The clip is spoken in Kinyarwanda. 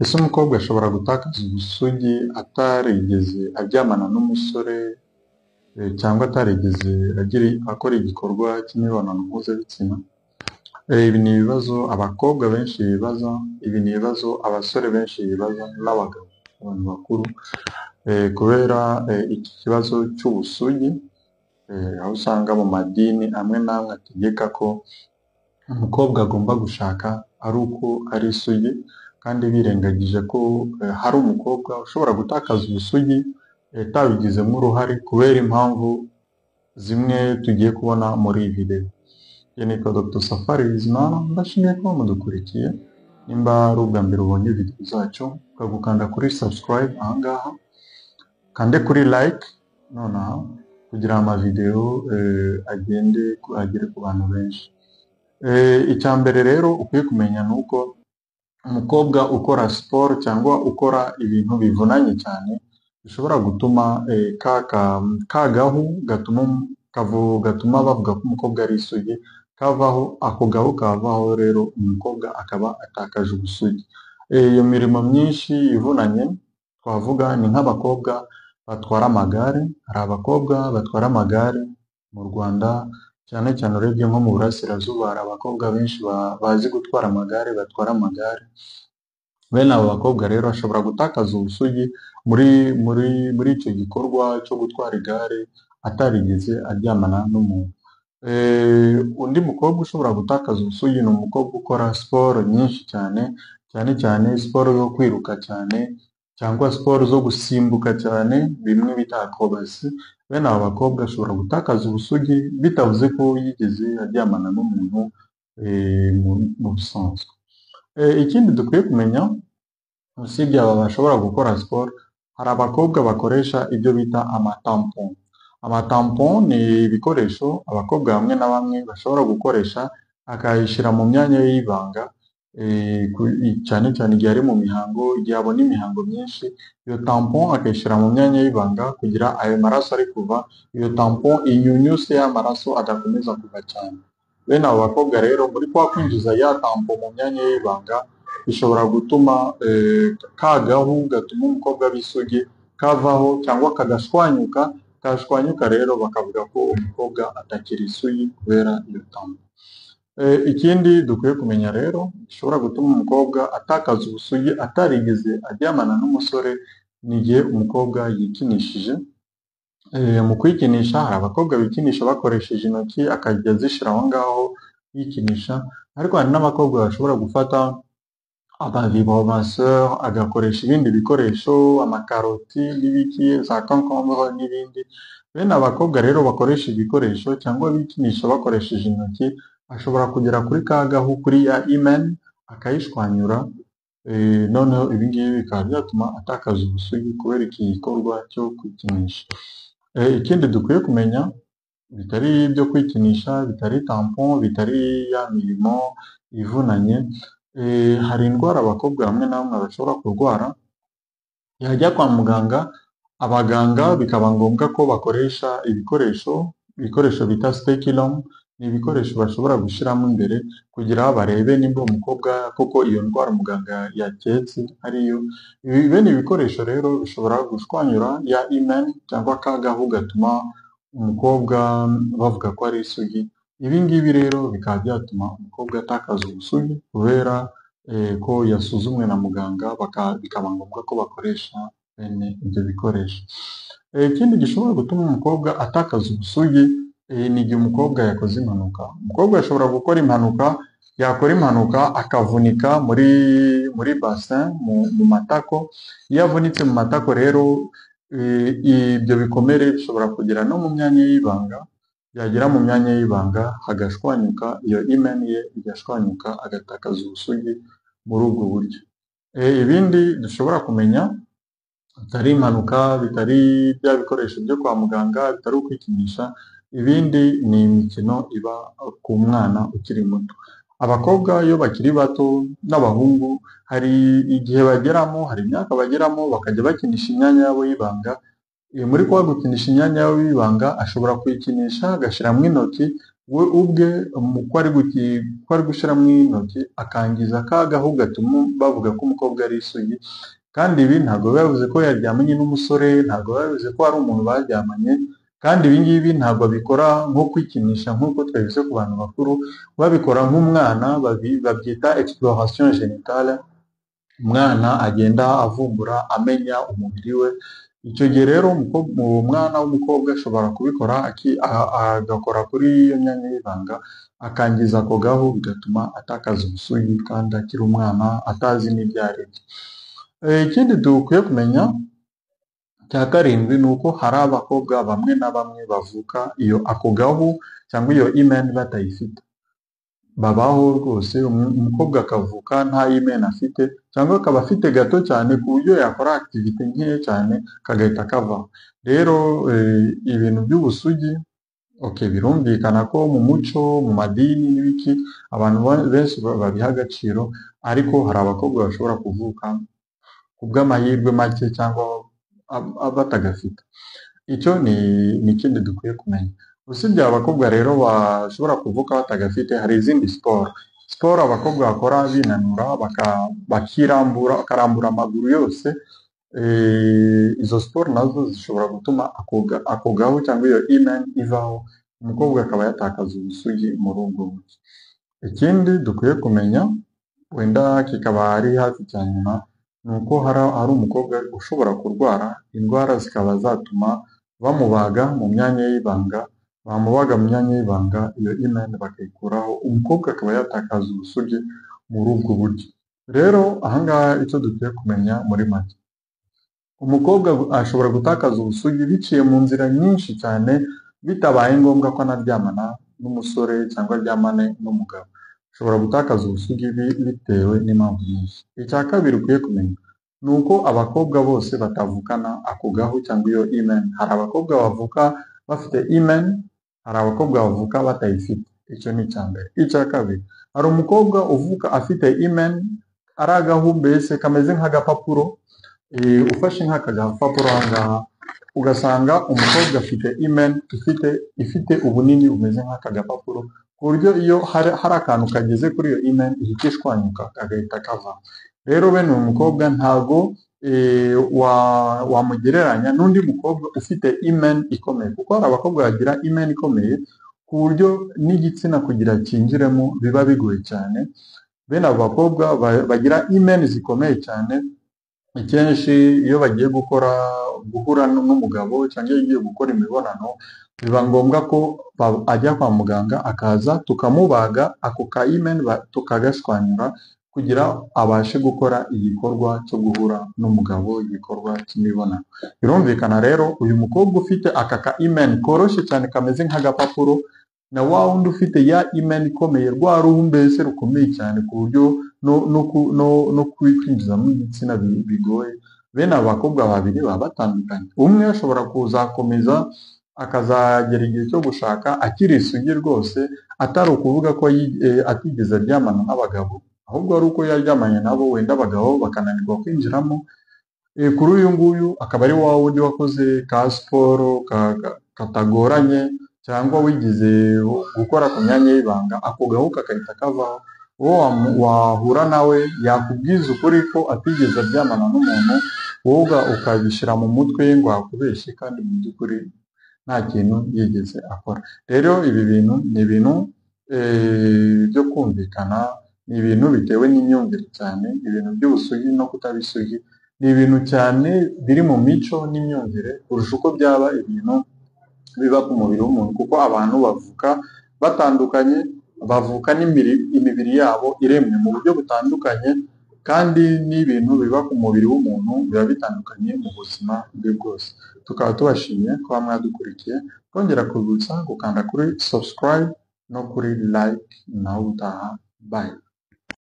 Ese umukobwa ashobora gutakaza ubusugi atarigeze aryamana n'umusore cyangwa atarigeze akora igikorwa cy'imibonano mpuzabitsina? Ibi ni ibibazo abakobwa benshi bibaza, ibi ni ibibazo abasore benshi bibaza n'abagabo, abantu bakuru, kubera iki kibazo cy'ubusugi, aho usanga mu madini amwe n'amwe ategeka ko umukobwa agomba gushaka ari uko ari isugi, kandi birengagije ko hari umukobwa ushobora gutakaza ubusugi atabigizemo uruhare kubera impamvu zimwe tugiye kubona muri iyi video. Iyi ni Dr. Safari Bizimana, ndashimiye kuba mudukurikiye. Nimba ari ubwa mbere ubonye video zacu, ukagukanda kuri subscribe ahangaha, kande kuri like nonaha kugira amavideo agere ku bantu benshi. Icya mbere rero ukwiye kumenya ni uko umukobwa ukora siporo cyangwa ukora ibintu bivunanye cyane bishobora gutuma ka gahu gatuma bavuga ko umukobwa ari isugi kavaho, ako gahu kavaho rero umukobwa akaba atakaje ubusugi. Iyo mirimo myinshi ivunanye twavuga ni nk'abakobwa batwara amagare. Hari abakobwa batwara amagare mu Rwanda, cyane cyane urebye nko mu burasirazuba hari abakobwa benshi bazi gutwara amagare, batwara amagare. Bene abo bakobwa rero ashobora gutakaza ubusugi muri icyo gikorwa cyo gutwara igare atarigeze aryamana n'umuntu. Undi mukobwa ushobora gutakaza ubusugi ni umukobwa ukora siporo nyinshi cyane, cyane cyane siporo yo kwiruka cyane cyangwa siporo zo gusimbuka cyane, bimwe bita acrobacy. Bene abo bakobwa ashobora gutakaza ubusugi bitavuze ko yigeze aryamana n'umuntu mu busanzwe. Ikindi dukwiye kumenya, usibye aba bashobora gukora siporo, hari abakobwa bakoresha ibyo bita amatampon. Amatampon ni ibikoresho abakobwa bamwe na bamwe bashobora gukoresha, akayishyira mu myanya y'ibanga, cyane cyane igihe ari mu mihango, igihe abona imihango myinshi, iyo tampon akayishyira mu myanya y'ibanga kugira ayo maraso ari kuva, iyo tampon inyunyuse y'amaraso adakomeza kuva cyane. Bene abo bakobwa rero muri kwa kwinjiza ya tampon mu myanya y'ibanga, bishobora gutuma ka gahu gatuma umukobwa b'isugi kavaho cyangwa kashwanyuka rero bakavuga ko umukobwa atakiri isugi kubera iyo tampon. Ikindi dukwiye kumenya rero gishobora gutuma umukobwa atakaza ubusugi atarigeze aryamana n'umusore, ni igihe umukobwa yikinishije. Mu kwikinisha hari abakobwa bikinisha bakoresheje intoki akajya azishyira aho ngaho yikinisha, ariko hari n'abakobwa bashobora gufata amavibromasseur agakoresha ibindi bikoresho, amakaroti n'ibiki, za concombre n'ibindi. Bene abakobwa rero bakoresha ibikoresho cyangwa bikinisha bakoresheje intoki, ashobora kugera kuri ka gahu, kuri ya hymen akayishwanyura, noneho ibi ngibi bikaba byatuma atakaza ubusugi kubera iki gikorwa cyo kwikinisha. Ikindi dukwiye kumenya, bitari ibyo kwikinisha, bitari tampon, bitari ya mirimo ivunanye, hari indwara abakobwa bamwe na bamwe bashobora kurwara, yajya kwa muganga, abaganga bikaba ngombwa ko bakoresha ibikoresho bita speculum. Ni ibikoresho bashobora gushyiramo imbere kugira barebe nimba umukobwa koko iyo ndwara muganga yaketse ariyo. Bene ibikoresho rero bishobora gushwanyura ya hymen cyangwa ka gahu gatuma umukobwa bavuga ko ari isugi. Ibi ngibi rero bikaba byatuma umukobwa atakaza ubusugi kubera ko yasuzumwe na muganga, bikaba ngombwa ko bakoresha bene ibyo bikoresho. Ikindi gishobora gutuma umukobwa atakaza ubusugi ni igihe umukobwa yakoze impanuka. Umukobwa ashobora gukora impanuka, yakora impanuka akavunika muri bassin, mu matako. Iyo avunitse mu matako rero, ibyo bikomere bishobora kugera no mu myanya y'ibanga, yagera mu myanya y'ibanga hagashwanyuka, iyo hymen ye igashwanyuka, agatakaza ubusugi muri ubwo buryo. Ibindi dushobora kumenya bitari impanuka, bitari bya bikoresho byo kwa muganga, bitari ukwikinisha, ibindi ni imikino iba ku mwana ukiri muto. Abakobwa iyo bakiri bato n'abahungu hari igihe bageramo, hari imyaka bageramo bakajya bakinisha imyanya yabo y'ibanga. Muri kwa gukinisha imyanya yabo y'ibanga ashobora kuyikinisha agashyiramo intoki, we ubwe ko ari gushyiramo intoki akangiza ka gahu gatuma bavuga ko umukobwa ari isugi, kandi ibi ntabwo biba bivuze ko yaryamanye n'umusore, ntabwo biba bivuze ko ari umuntu baryamanye, kandi ibi ngibi ntabwo babikora nko kwikinisha nk'uko twabivuze ku bantu bakuru, babikora nk'umwana, babyita exploration génitale, umwana agenda avumbura amenya umubiri we. Icyo gihe rero umwana w'umukobwa ashobora kubikora agakora kuri iyo myanya y'ibanga, akangiza ako gahu, bigatuma atakaza ubusugi kandi akiri umwana atazi n'ibyo ari byo. Ikindi dukwiye kumenya cya karindwi ni uko hari abakobwa bamwe na bamwe bavuka iyo ako gahu cyangwa iyo hymen batayifite. Babaho rwose, umukobwa akavuka nta hymen afite cyangwa akaba afite gato cyane ku buryo yakora activity nkeya cyane kagahita kavaho. Rero ibintu by'ubusugi birumvikana ko mu muco, mu madini n'ibiki abantu benshi babiha agaciro, ariko hari abakobwa bashobora kuvuka ku bw'amahirwe make cyangwa batagafite. Icyo ni ikindi dukwiye kumenya. Usibye abakobwa rero bashobora kuvuka batagafite, hari izindi siporo abakobwa bakora binanura, bakarambura amaguru yose. Izo siporo nazo zishobora gutuma ako gahu cyangwa iyo hymen ivaho, umukobwa akaba yatakaza ubusugi muri ubwo buryo. Ikindi dukwiye kumenya, wenda kikaba ari hafi cya nyuma, ni uko hari umukobwa ushobora kurwara indwara zikaba zatuma bamubaga mu myanya y'ibanga, bamubaga mu myanya y'ibanga, iyo hymen bakayikuraho, umukobwa akaba yatakaza ubusugi muri ubwo buryo. Rero ahangaha icyo dukwiye kumenya muri make, umukobwa ashobora gutakaza ubusugi biciye mu nzira nyinshi cyane, bitabaye ngombwa ko anaryamana n'umusore cyangwa aryamane n'umugabo. Ashobora gutakaza ubusugi bitewe n'impamvu nyinshi. Icya kabiri ukwiye kumenya ni uko abakobwa bose batavukana ako gahu cyangwa iyo hymen. Hari abakobwa bavuka bafite hymen, hari abakobwa bavuka batayifite. Icyo ni icya mbere. Icya kabiri, hari umukobwa uvuka afite hymen, ari agahu mbese kameze nk'agapapuro, ufashe nk'aka gapapuro ahangaha, ugasanga umukobwa afite hymen ifite ubunini bumeze nk'aka gapapuro, ku buryo iyo hari akantu kageze kuri iyo hymen ihita ishwanyuka kagahita kava. Rero bene uyu mukobwa ntago wamugereranya n'undi mukobwa ufite hymen ikomeye, kuko hari abakobwa bagira hymen ikomeye ku buryo n'igitsina kugira cyinjiremo biba bigoye cyane. Bene abo bakobwa bagira hymen zikomeye cyane, akenshi iyo bagiye guhura n'umugabo cyangwa iyo agiye gukora imibonano, biba ngombwa ko ajya kwa muganga akaza tukamubaga ako ka hymen tukagashwanyura kugira abashe gukora igikorwa cyo guhura n'umugabo, igikorwa cy'imibonano. Birumvikana rero uyu mukobwa ufite aka ka hymen koroshye cyane kameze nk'agapapuro, na wa wundi ufite ya hymen ikomeye, rwa ruhu mbese rukomeye cyane ku buryo no kwinjizamo igitsina bigoye, bene aba bakobwa babiri baba batandukanye. Umwe ashobora kuzakomeza akazagera igihe cyo gushaka akiri isugi rwose, atari ukuvuga ko atigeze aryamana n'abagabo, ahubwo ari uko yaryamanye nabo, wenda abagabo bakananirwa kwinjiramo. Kuri uyu nguyu akaba ari wa wundi wakoze ka siporo katagoranye, cyangwa wigize gukora ku myanya y'ibanga, ako gahu kakahita kavaho. Uwo wahura nawe yakubwiza ukuri ko atigeze aryamana n'umuntu, wowe ukabishyira mu mutwe ngo akubeshye, kandi mu by'ukuri nta kintu yigeze akora. Rero ibi bintu ni ibintu byo kumvikana, ni ibintu bitewe n'imyumvire cyane. Ibintu by'ubusugi no kutabisugi ni ibintu cyane biri mu mico n'imyumvire kurusha uko byaba ibintu biba ku mubiri w'umuntu, kuko abantu bavuka batandukanye, bavuka imibiri yabo iremwe mu buryo butandukanye, kandi n'ibintu biba ku mubiri w'umuntu biba bitandukanye mu buzima bwe bwose. Tukaba tubashimiye kuba mwadukurikiye, twongera kubibutsa gukanda kuri subscribe no kuri like, naho utaha. Bye.